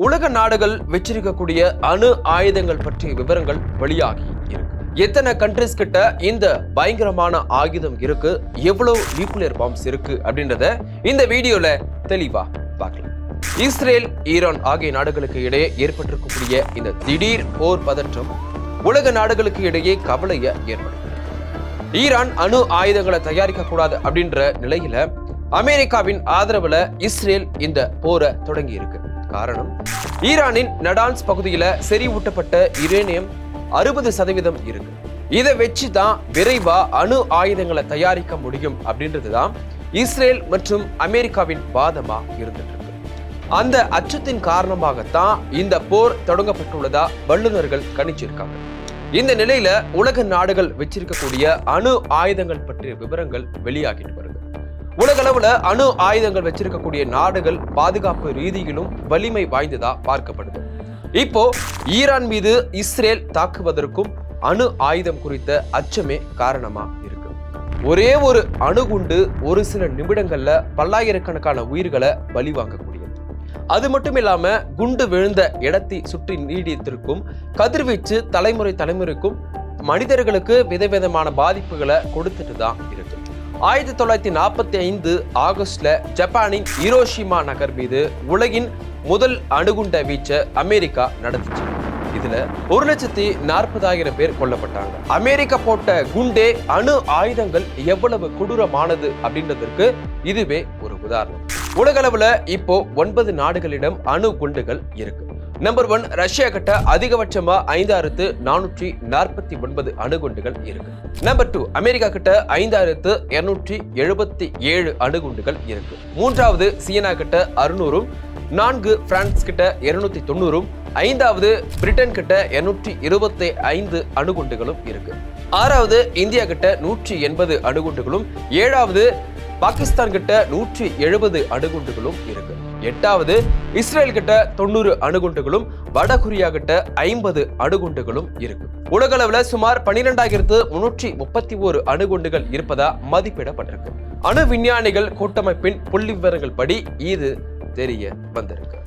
உலக நாடுகள் வச்சிருக்கக்கூடிய அணு ஆயுதங்கள் பற்றிய விவரங்கள் வெளியாகி இருக்கு. எத்தனை கண்ட்ரிஸ் கிட்ட இந்த பயங்கரமான ஆயுதம் இருக்கு, எவ்வளவு நியூக்ளியர் பாம்ஸ் இருக்கு அப்படின்றத இந்த வீடியோல தெளிவா பார்க்கலாம். இஸ்ரேல், ஈரான் ஆகிய நாடுகளுக்கு இடையே ஏற்பட்டிருக்கக்கூடிய இந்த திடீர் போர் பதற்றம் உலக நாடுகளுக்கு இடையே கவலையை ஏற்படுத்தும். ஈரான் அணு ஆயுதங்களை தயாரிக்க கூடாது அப்படின்ற நிலையில அமெரிக்காவின் ஆதரவுல இஸ்ரேல் இந்த போரை தொடங்கி இருக்கு. காரணம், ஈரானின் நடான்ஸ் பகுதியில செறிவூட்டப்பட்ட யுரேனியம் 60% இருக்கு. இதை வச்சுதான் விரைவா அணு ஆயுதங்களை தயாரிக்க முடியும் அப்படின்றதுதான் இஸ்ரேல் மற்றும் அமெரிக்காவின் வாதமா இருந்துட்டு இருக்கு. அந்த அச்சத்தின் காரணமாகத்தான் இந்த போர் தொடங்கப்பட்டுள்ளதா வல்லுநர்கள் கணிச்சிருக்காங்க. இந்த நிலையில உலக நாடுகள் வச்சிருக்கக்கூடிய அணு ஆயுதங்கள் பற்றிய விவரங்கள் வெளியாகிட்டு வருது. உலக அளவுல அணு ஆயுதங்கள் வச்சிருக்கக்கூடிய நாடுகள் பாதுகாப்பு ரீதியிலும் வலிமை வாய்ந்ததா பார்க்கப்படுது. இப்போ ஈரான் மீது இஸ்ரேல் தாக்குவதற்கும் அணு ஆயுதம் குறித்த அச்சமே காரணமா இருக்கு. ஒரே ஒரு அணுகுண்டு ஒரு சில நிமிடங்கள்ல பல்லாயிரக்கணக்கான உயிர்களை பலி வாங்கக்கூடியது. அது மட்டும் இல்லாம குண்டு விழுந்த இடத்தை சுற்றி நீடித்திருக்கும் கதிர்வீச்சு தலைமுறைக்கும் மனிதர்களுக்கு விதவிதமான பாதிப்புகளை கொடுத்துட்டு தான் இருக்கு. 1945 ஆகஸ்ட்ல ஜப்பானின் ஹிரோஷிமா நகர் மீது உலகின் முதல் அணுகுண்ட வீச்சை அமெரிக்கா நடந்துச்சு. இதுல 1,40,000 பேர் கொல்லப்பட்டாங்க. அமெரிக்கா போட்ட குண்டே அணு ஆயுதங்கள் எவ்வளவு கொடூரமானது அப்படின்றதற்கு இதுவே ஒரு உதாரணம். உலக அளவுல இப்போ 9 நாடுகளிடம் அணு குண்டுகள் இருக்கு. நம்பர் 1, ரஷ்யா கிட்ட அதிகபட்சமா 5,449 அணுகுண்டுகள் இருக்கு. நம்பர் 2, அமெரிக்கா கிட்ட 5,277 அணுகுண்டுகள் இருக்கு. மூன்றாவது சீனா கிட்ட 600, 4 பிரான்ஸ் கிட்ட 290, 5வது பிரிட்டன் கிட்ட 225 அணுகுண்டுகளும் இருக்கு. 6வது இந்தியா கிட்ட 180 அணுகுண்டுகளும், 7வது பாகிஸ்தான் கிட்ட 170 அணுகுண்டுகளும் இருக்கு. 8வது இஸ்ரேல் கிட்ட 90 அணுகுண்டுகளும், வடகொரியா கிட்ட 50 அணுகுண்டுகளும் இருக்கு. உலக அளவுல சுமார் 12,331 அணுகுண்டுகள் இருப்பதா மதிப்பிடப்பட்டிருக்கு. அணு விஞ்ஞானிகள் கூட்டமைப்பின் புள்ளி விவரங்கள் படி இது தெரிய வந்திருக்கு.